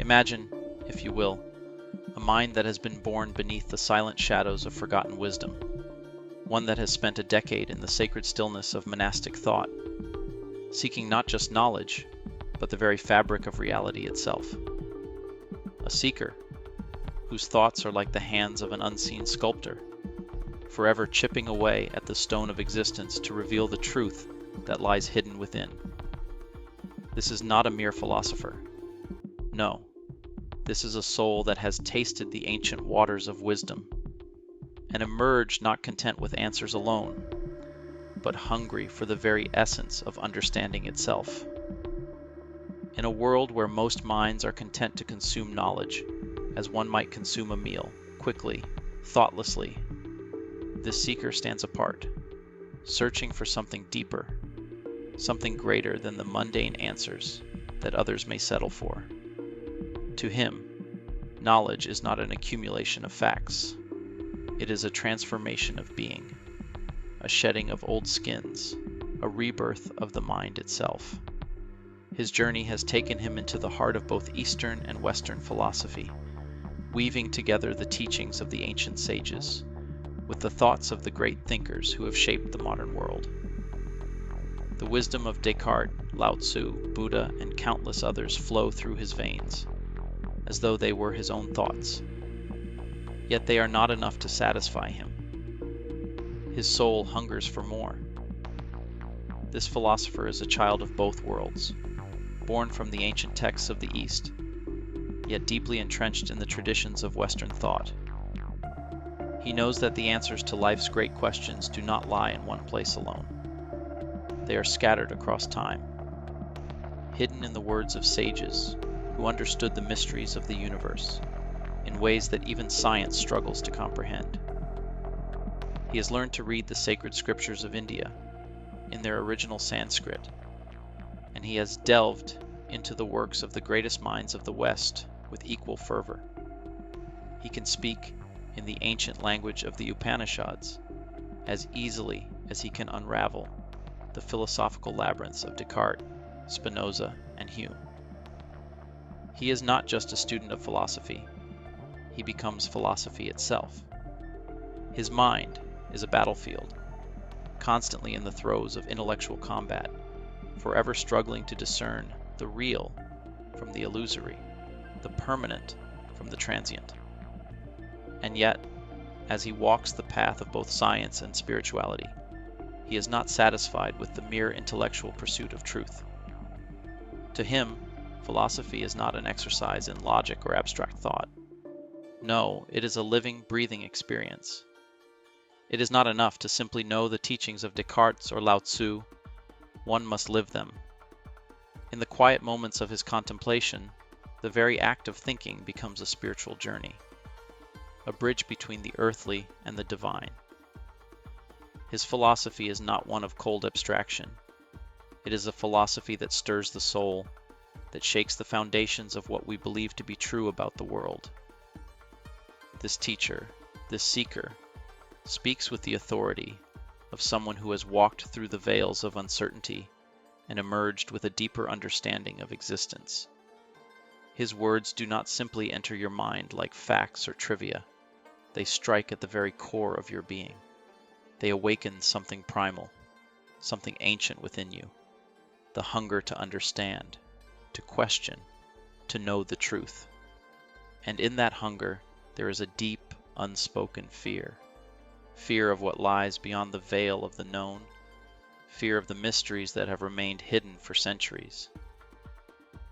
Imagine, if you will, a mind that has been born beneath the silent shadows of forgotten wisdom, one that has spent a decade in the sacred stillness of monastic thought, seeking not just knowledge, but the very fabric of reality itself. A seeker, whose thoughts are like the hands of an unseen sculptor, forever chipping away at the stone of existence to reveal the truth that lies hidden within. This is not a mere philosopher. No, this is a soul that has tasted the ancient waters of wisdom and emerged not content with answers alone, but hungry for the very essence of understanding itself. In a world where most minds are content to consume knowledge, as one might consume a meal, quickly, thoughtlessly, this seeker stands apart, searching for something deeper, something greater than the mundane answers that others may settle for. To him, knowledge is not an accumulation of facts. It is a transformation of being, a shedding of old skins, a rebirth of the mind itself. His journey has taken him into the heart of both Eastern and Western philosophy, weaving together the teachings of the ancient sages with the thoughts of the great thinkers who have shaped the modern world. The wisdom of Descartes, Lao Tzu, Buddha, and countless others flow through his veins, as though they were his own thoughts. Yet they are not enough to satisfy him. His soul hungers for more. This philosopher is a child of both worlds, born from the ancient texts of the East, yet deeply entrenched in the traditions of Western thought. He knows that the answers to life's great questions do not lie in one place alone. They are scattered across time, hidden in the words of sages who understood the mysteries of the universe in ways that even science struggles to comprehend. He has learned to read the sacred scriptures of India in their original Sanskrit, and he has delved into the works of the greatest minds of the West with equal fervor. He can speak in the ancient language of the Upanishads as easily as he can unravel the philosophical labyrinths of Descartes, Spinoza, and Hume. He is not just a student of philosophy, he becomes philosophy itself. His mind is a battlefield, constantly in the throes of intellectual combat, forever struggling to discern the real from the illusory, the permanent from the transient. And yet, as he walks the path of both science and spirituality, he is not satisfied with the mere intellectual pursuit of truth. To him, philosophy is not an exercise in logic or abstract thought. No, it is a living, breathing experience. It is not enough to simply know the teachings of Descartes or Lao Tzu. One must live them. In the quiet moments of his contemplation, the very act of thinking becomes a spiritual journey, a bridge between the earthly and the divine. His philosophy is not one of cold abstraction. It is a philosophy that stirs the soul, that shakes the foundations of what we believe to be true about the world. This teacher, this seeker, speaks with the authority of someone who has walked through the veils of uncertainty and emerged with a deeper understanding of existence. His words do not simply enter your mind like facts or trivia. They strike at the very core of your being. They awaken something primal, something ancient within you, the hunger to understand, to question, to know the truth. And in that hunger, there is a deep, unspoken fear. Fear of what lies beyond the veil of the known, fear of the mysteries that have remained hidden for centuries.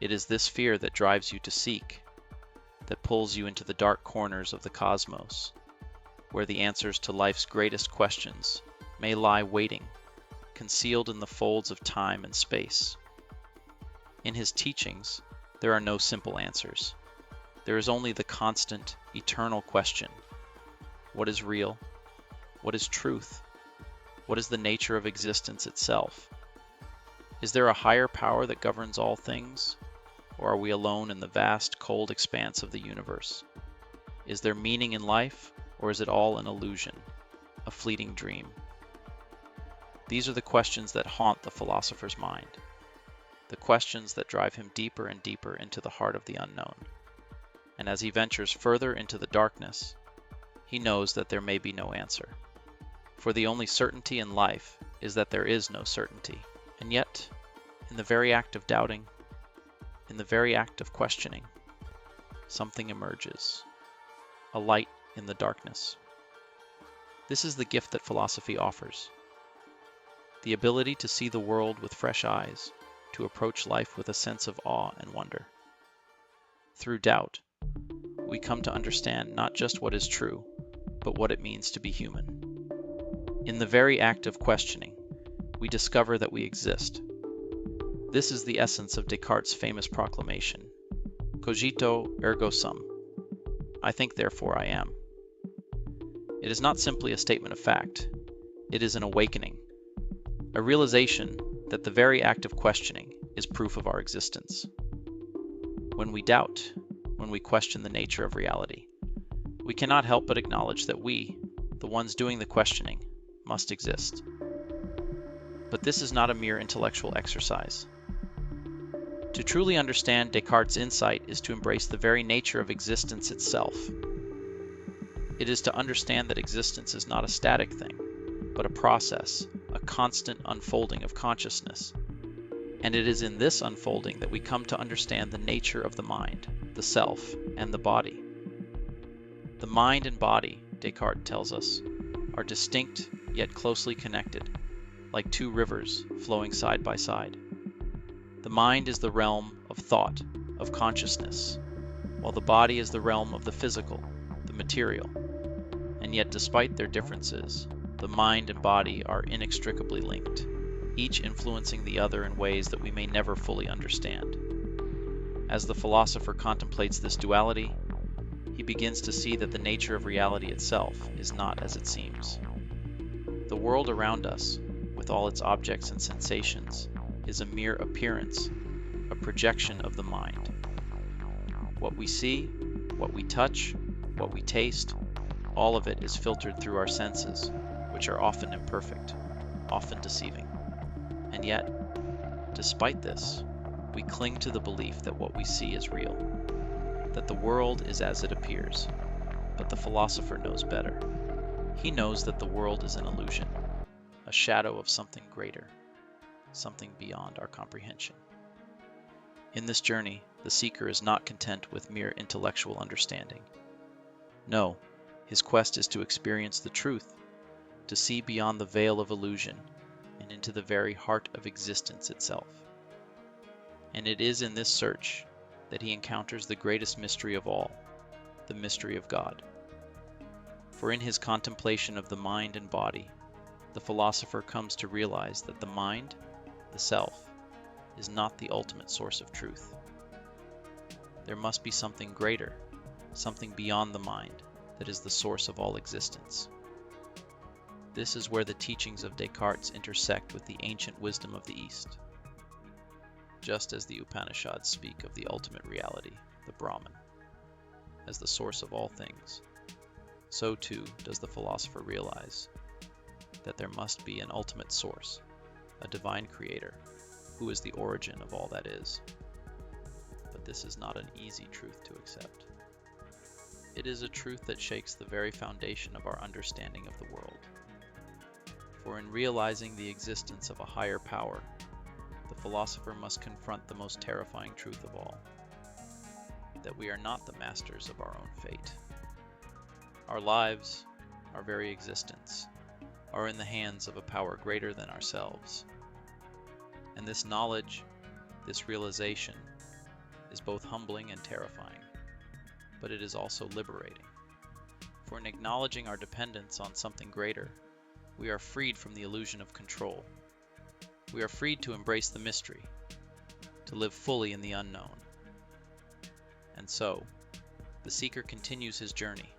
It is this fear that drives you to seek, that pulls you into the dark corners of the cosmos, where the answers to life's greatest questions may lie waiting, concealed in the folds of time and space. In his teachings, there are no simple answers. There is only the constant, eternal question: what is real? What is truth? What is the nature of existence itself? Is there a higher power that governs all things? Or are we alone in the vast, cold expanse of the universe? Is there meaning in life, or is it all an illusion, a fleeting dream? These are the questions that haunt the philosopher's mind, the questions that drive him deeper and deeper into the heart of the unknown. and as he ventures further into the darkness, he knows that there may be no answer. For the only certainty in life is that there is no certainty. And yet, in the very act of doubting, in the very act of questioning, something emerges, a light in the darkness. This is the gift that philosophy offers, the ability to see the world with fresh eyes, to approach life with a sense of awe and wonder. Through doubt, we come to understand not just what is true, but what it means to be human. In the very act of questioning, we discover that we exist. This is the essence of Descartes' famous proclamation, Cogito ergo sum, I think therefore I am. It is not simply a statement of fact, it is an awakening, a realization that the very act of questioning is proof of our existence. When we doubt, when we question the nature of reality, we cannot help but acknowledge that we, the ones doing the questioning, must exist. But this is not a mere intellectual exercise. To truly understand Descartes' insight is to embrace the very nature of existence itself. It is to understand that existence is not a static thing, but a process, a constant unfolding of consciousness. And it is in this unfolding that we come to understand the nature of the mind, the self, and the body. The mind and body, Descartes tells us, are distinct yet closely connected, like two rivers flowing side by side. The mind is the realm of thought, of consciousness, while the body is the realm of the physical, the material. And yet, despite their differences, the mind and body are inextricably linked, each influencing the other in ways that we may never fully understand. As the philosopher contemplates this duality, he begins to see that the nature of reality itself is not as it seems. The world around us, with all its objects and sensations, is a mere appearance, a projection of the mind. What we see, what we touch, what we taste, all of it is filtered through our senses, which are often imperfect, often deceiving. And yet, despite this, we cling to the belief that what we see is real, that the world is as it appears. But the philosopher knows better. He knows that the world is an illusion, a shadow of something greater, something beyond our comprehension. In this journey, the seeker is not content with mere intellectual understanding. No, his quest is to experience the truth, to see beyond the veil of illusion and into the very heart of existence itself. And it is in this search that he encounters the greatest mystery of all, the mystery of God. For in his contemplation of the mind and body, the philosopher comes to realize that the mind, the self, is not the ultimate source of truth. There must be something greater, something beyond the mind, that is the source of all existence. This is where the teachings of Descartes intersect with the ancient wisdom of the East. Just as the Upanishads speak of the ultimate reality, the Brahman, as the source of all things, so too does the philosopher realize that there must be an ultimate source, a divine creator, who is the origin of all that is. But this is not an easy truth to accept. It is a truth that shakes the very foundation of our understanding of the world. For in realizing the existence of a higher power, the philosopher must confront the most terrifying truth of all, that we are not the masters of our own fate. Our lives, our very existence, are in the hands of a power greater than ourselves. And this knowledge, this realization, is both humbling and terrifying, but it is also liberating. For in acknowledging our dependence on something greater, we are freed from the illusion of control. We are freed to embrace the mystery, to live fully in the unknown. And so, the seeker continues his journey,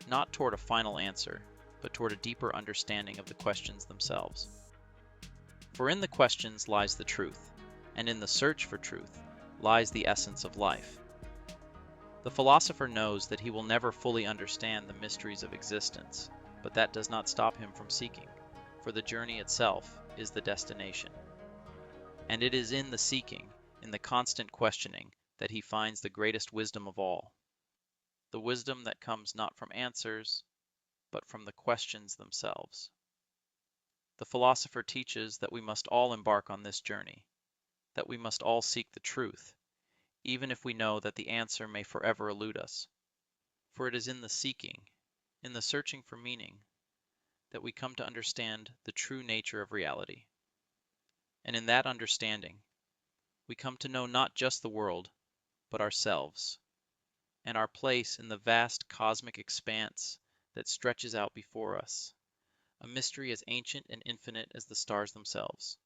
not toward a final answer, but toward a deeper understanding of the questions themselves. For in the questions lies the truth, and in the search for truth lies the essence of life. The philosopher knows that he will never fully understand the mysteries of existence, but that does not stop him from seeking, for the journey itself is the destination. And it is in the seeking, in the constant questioning, that he finds the greatest wisdom of all, the wisdom that comes not from answers, but from the questions themselves. The philosopher teaches that we must all embark on this journey, that we must all seek the truth, even if we know that the answer may forever elude us. For it is in the seeking, in the searching for meaning, that we come to understand the true nature of reality. And in that understanding, we come to know not just the world, but ourselves, and our place in the vast cosmic expanse that stretches out before us, a mystery as ancient and infinite as the stars themselves.